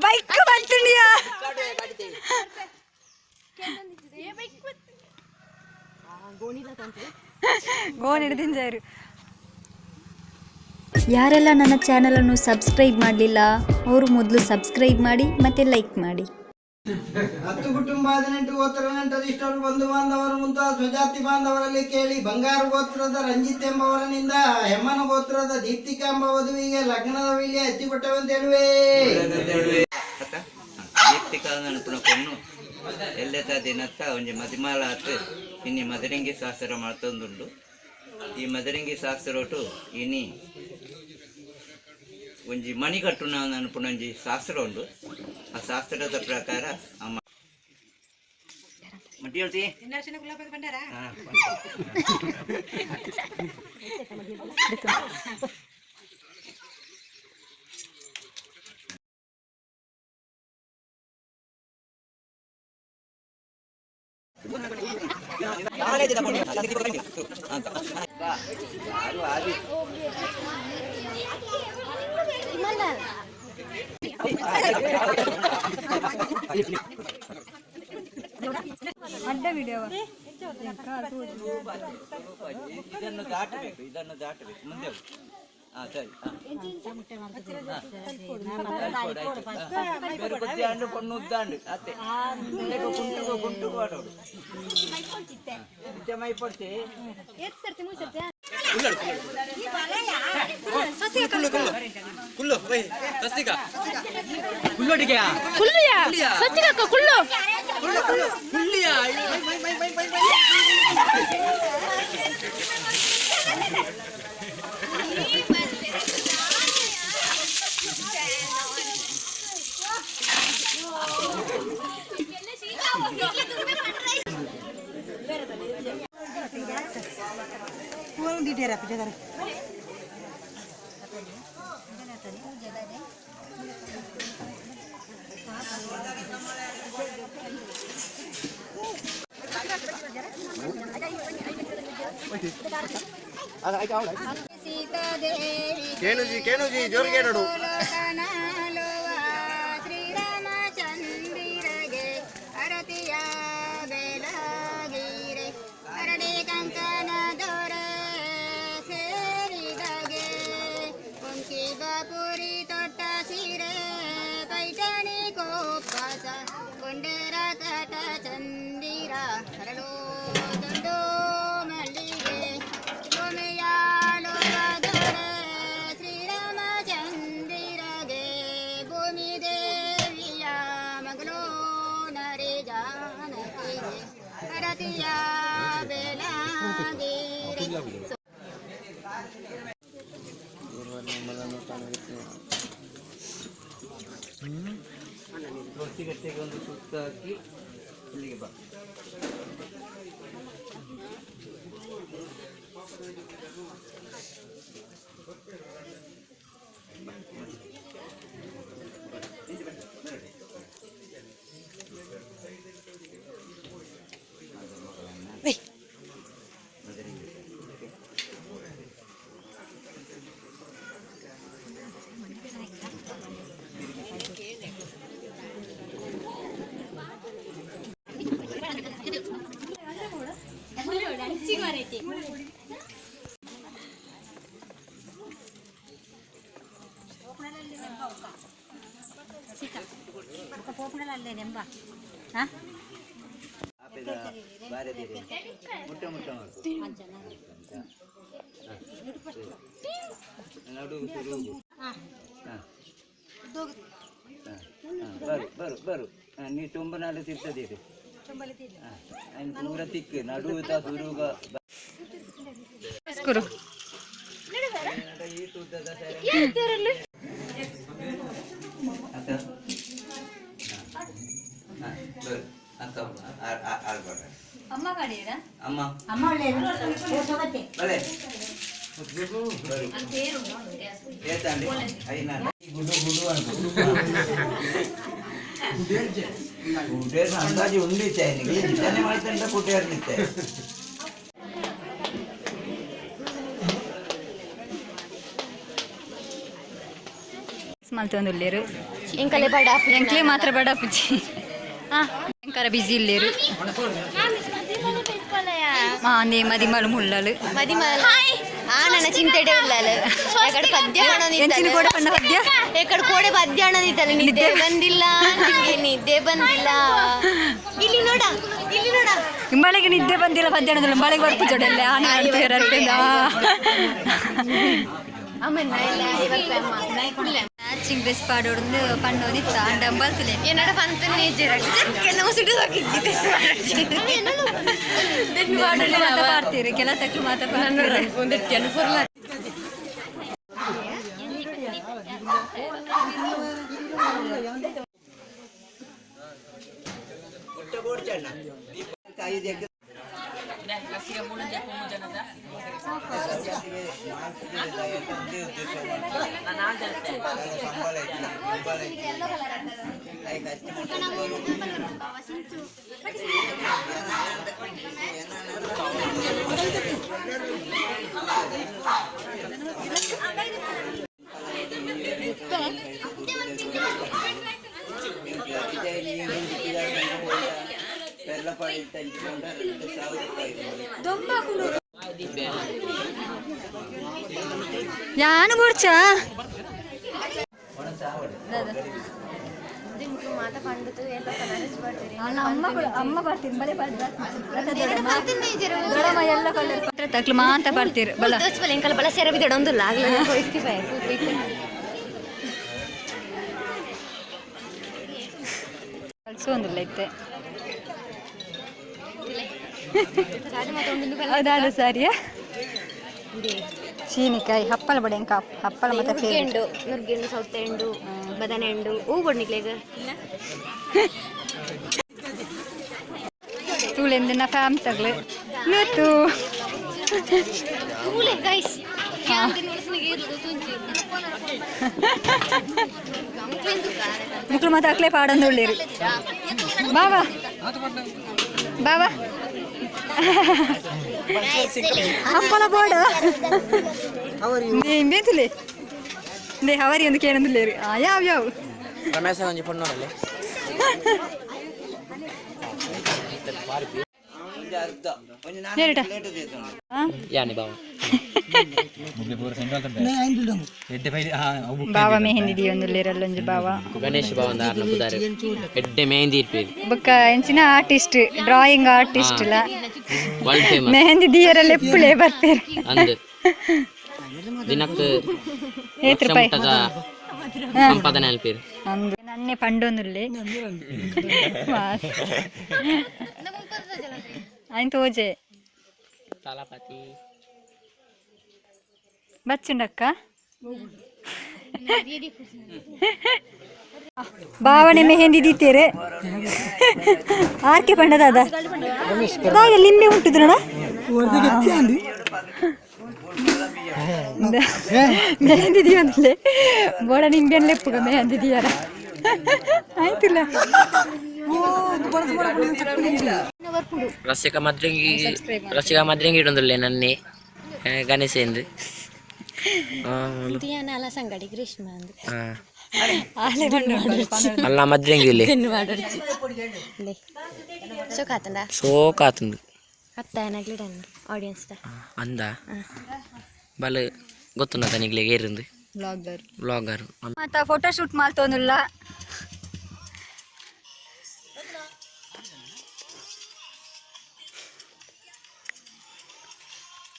Bike ಬಂತಿದ್ಯಾ ಗೋಣಿ ಹಿಡಿದಿಂಜಾರು. ಯಾರೆಲ್ಲ ನನ್ನ ಚಾನಲನ್ನು ಸಬ್ಸ್ಕ್ರೈಬ್ ಮಾಡಲಿಲ್ಲ ಅವರು ಮೊದಲು ಸಬ್ಸ್ಕ್ರೈಬ್ ಮಾಡಿ ಮತ್ತೆ ಲೈಕ್ ಮಾಡಿ. 10 ಕುಟುಂಬ 18 ಗೋತ್ರ ನೆಂಟರಿಷ್ಟರು ಬಂಧು ಬಾಂಧವರು ಮುಂತಾದ ಸ್ವಜಾತಿ ಬಾಂಧವರಲ್ಲಿ ಕೇಳಿ ಬಂಗಾರು ಗೋತ್ರದ ರಂಜಿತ್ ಎಂಬವರನಿಂದ ಹೆಮ್ಮನ ಗೋತ್ರದ ದೀಪ್ತಿಕಾ ಎಂಬ ವಧುವಿಗೆ ಲಗ್ನದ ವೇಳೆ ಹಚ್ಚಿಕೊಟ್ಟವಂತ ಹೇಳುವೆ. ದೀಪ್ತಿಕಾ ನೆನಪಿನ ಪೊಣ್ಣು ಎಲ್ಲೆತ ದಿನತ್ತ ಒಂಜಿ ಮದಿಮಾಲ ಆತು ಇನ್ನಿ ಮದರಿಂಗಿ ಶಾಸ್ತ್ರ ಮಾಡ್ತೊಂದುಂಡು. ಈ ಮದರಿಂಗಿ ಶಾಸ್ತ್ರ ಒಟ್ಟು ಇನಿ ಒಂಜಿ ಮಣಿ ಕಟ್ಟುನ ನೆನಪಿನ ಒಂಜಿ ಶಾಸ್ತ್ರ ಉಂಡು. ಆ ಶಾಸ್ತ್ರದ ಪ್ರಕಾರ ಅಮ್ಮ ಮಟ್ಟಿ ಹೇಳ್ತಿ ಅಡ್ಡ ವಿಡಿಯೋ ಇದನ್ನು ದಾಟಬೇಕು ಮುಂದೆ ಸರಿ ಬೇರೆ ಪೊಣ್ಣು ಉದ್ದಾಂಡು ಅತ್ತೆ ಗುಂಟು ಮಾಡೋಡು ಮೈ ಪಡ್ತೆ ಕೇಣುಜಿ ಜೋರಿಗೆ ನೋಡು. ಶ್ರೀರಾಮಚಂದ್ರಗೆ ಅರತಿಯ ಬೆಳಗಿರೆ ಅರಳಿ ಕಂಕಣ ದೊರೆ ಸೇರಿದಗೆ ಕೊಂಕಿ ಬಾಪುರಿ ತೊಟ್ಟ ಸೀರೆ ಪೈಠಣಿ ಕೋಪಸ ಕೊಂಡೇರ ಕಟ ಚಂದಿರ ಹರಳು ದಂಡೋ ಮಲ್ಲಿಗೆ ಭೂಮಿಯಾಳು ದೊರೆ ಶ್ರೀರಾಮಚಂದಿರಗೆ ಭೂಮಿ ದೇವಿಯ ಮಗಳು ನರಿ ಜಾನಕಿಗೆ ಹರತಿಯ ಬೆಳಗಿರೆ ಗಟ್ಟಿಗೆ ಒಂದು ಸುತ್ತ ಹಾಕಿ ಇಲ್ಲಿಗೆ ಬಾ. ಬರು ನೀ ತೊಂಬನಾಲು ಸಿಗ್ತದೆ ಪೂರ ತಿಕ್ಕು ನಡುವು ಸುರುಗ ಅಮ್ಮ ಕಡೆಯಾ ಅಮ್ಮ ಅಮ್ಮ ಬಳೆ ಏತಂಡಿ ಐನ ಗುಡು ಗುಡು ಗುಡೇರ್ ಅಂದಾಜು ಉಂಡಿತ್ತೆ ನಿಮಗೆ ಚಿಂತನೆ ಮಾಡ್ತಂತ ಪುಟ್ಟೇರ್ನಿತ್ತೆ ಮಲ್ತೊಂದುಲ್ಲೇರು ಎಂಕಲೆ ಬಡ ಎಂಕ್ಲೆ ಮಾತ್ರ ಬಡ ಪುಜಿ ಎಂಕರ ಬಿಸಿ ಇಲ್ಲೇರು ಅಂದೇ ಮದಿಮಲು ಮುಳ್ಳಲು ನನ್ನ ಚಿಂತೆಡೆ ಇಲ್ಲ ಎಕಡೆ ಪದ್ಯ ಕೂಡ ಪಣ್ಣ ಪದ್ಯ ಎಕಡೆ ಕೋಡೆ ಪದ್ಯ ಅನ್ನೋದಿತ್ತಲ್ಲ ನಿದ್ದೆ ಬಂದಿಲ್ಲ ನಿದ್ದೆ ಬಂದಿಲ್ಲ ಇಲ್ಲಿ ನೋಡ ಮಳೆಗೆ ನಿದ್ದೆ ಬಂದಿಲ್ಲ ಪದ್ಯ ಅನ್ನೋದಿಲ್ಲ ಮಳೆಗೆ ಬರ್ಪು ಜೊಡೆಲ್ಲ ಆನೆ ಮ್ಯಾಚಿಂಗ್ ಡ್ರೆಸ್ ಪಾಡೋಡು ಪಣ್ಣೋದಿತ್ತ ಡಂಬಲ್ ತುಲೆ ಏನಡ ಪಂತನೇ ಮಾತಾಡ್ತೀರಿ ಕೆಲ ತಕ್ಕ ಮಾತಾಡ್ತೀರಿ ಯಾನು ಬುಡ್ಚ ಅಮ್ಮ ಬರ್ತೀರಿ ಬಲೆ ಎಲ್ಲ ತಕ್ಲು ಮಾತ ಬರ್ತೀರಿ ಬಲ ಎಂಕಲ್ ಬಲ ಸೇರ ಬಿದ್ದಡ ಒಂದು ಕಳ್ಸೋಂದಿಲ್ಲ ಐತೆ ಹೌದಾದ ಸಾರಿಯಾ ಚೀನಿಕಾಯಿ ಹಪ್ಪಳ ಬಡೆ ಎಂಕ ಹಪ್ಪಳ ಮತ್ತೆ ನುರ್ಗೆಂಡು ಸೌತೆಂಡು ಬದನೆಂಡು ಹೂ ಬಡ್ನಿಕ್ಲೇಗ ತೂಳೆಂದಿನ ಫ್ಯಾಮ್ ತಗ್ಲು ಇವತ್ತು ತೂಳೆ ಗೈಸ್ ಮಕ್ಕಳು ಮತ್ತೆ ಅಕ್ಲೆ ಪಾಡಂದು ಒಳ್ಳೆರಿ ಬಾಬಾ ಬಾಬಾ ಹಪ್ಪಳ ಬೋಡ ಬೇತುಲೆ ದೇ ಹವರಿ ಒಂದು ಕೇಳಂದಿಲ್ಲೇರಿ ಯಾವ ರಮೇಶ ಒಂಜಿ ಪೊಣ್ಣೋರಲ್ಲಿ ಯಾನಿ ಬಾವ ಬಾವ ಮೆಹಂದಿ ಒಂದುಲ್ಲೇರಲ್ಲೊಂಜಿ ಬಾವ ಗಣೇಶ್ ಬಾವ ಒಂದು ಬುದಾರೆ ಎಡ್ಡೆ ಮೆಹಂದಿ ಇರ್ಪೇರಿ ಬೊಕ್ಕ ಎಂಚಿನ ಆರ್ಟಿಸ್ಟ್ ಡ್ರಾಯಿಂಗ್ ಆರ್ಟಿಸ್ಟ್ ಲ ವರ್ಲ್ಡ್ ಫೇಮಸ್ ಮೆಹಂದಿ ದಿಯರಲ್ಲಿ ಎಪ್ಪುಳೆ ಬರ್ತೀರಿ ಅಂದ್ ದಿನಕ್ಕೆ ರೂಪಾಯಿ ಸಂಪಾದನೆ ಅಲ್ಪೇರಿ ಅಂದು ನನ್ನೆ ಪಂಡೊಂದುಲ್ಲೆ ಆಯ್ತು ತೋಜೆ ತಲಪತಿ ಬಚ್ಚುಂಡಕ್ಕ ಭಾವನೆ ಮೆಹಂದಿ ದೀತೇರೆ ಆರ್ಕೆ ಪಂಡದಾದ ಲಿಂಬೆ ಉಂಟು ನೋಡ ಮೆಹಂದಿ ದಿಯೊಂದಿಲ್ಲೆ ಬೋಡ ನಿಂಬೆನ್ ಲೆಪ್ಪುಗ ಮೆಹಂದಿ ದಿಯಾರ ಆಯ್ತಿಲ್ಲ ರಸಿಕ ಮದ್ರಂಗಿ ಇಡೊಂದುಲ್ಲೆ ನನ್ನೆ ಗಣೇಶ ಎಂದು ಅಲ್ಲ ಸಂಗಡಿ ಗ್ರೀಷ್ಮ ಅಲ್ಲ ಮದ್ರಂಗಿ ಇಲ್ಲಿ ಸೋಕಾತುಂಡು ಆಡಿಯನ್ಸ್ ಅಂದ ಬಲ ಗೊತ್ತುಂಡ ನಿಗ್ಲಿಗೆ ಏರಿಂದು ಬ್ಲಾಗರ್ ಮತ್ತ ಫೋಟೋ ಶೂಟ್ ಮಾಡ್ತೋನುಲ್ಲ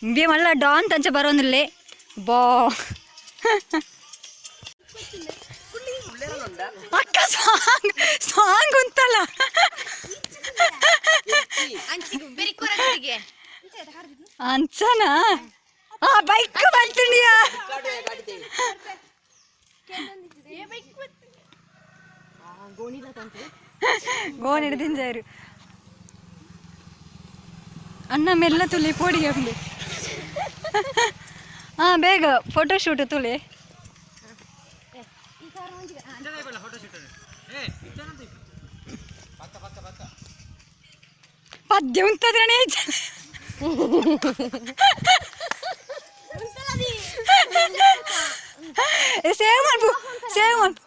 ಇಂಬೆ ಮಲ್ಲ ಡಾನ್ ತಂಚ ಬರೋನಿಲ್ಲೇ ಬಾ ಅಕ್ಕ ಸಾಂಗ್ ಉಂಟಲ್ಲ ಅಂಚನಾ ಬೈಕ್ ಬಂತಿದ್ಯಾ ಗೋಣಿ ಹಿಡ್ದಿಂಜಾರು ಅಣ್ಣ ಮೆಲ್ಲ ತುಳಿ ಪೋಡಿಗೆ ಹಂಗೆ ಬೇಗ ಫೋಟೋ ಶೂಟ್ ತುಳಿ ಪದ್ಯ ಉಂಟದ್ರೇ ಸೇವ್ ಮಾಡ್ಬು ಸೇವ್ ಮಾಡು.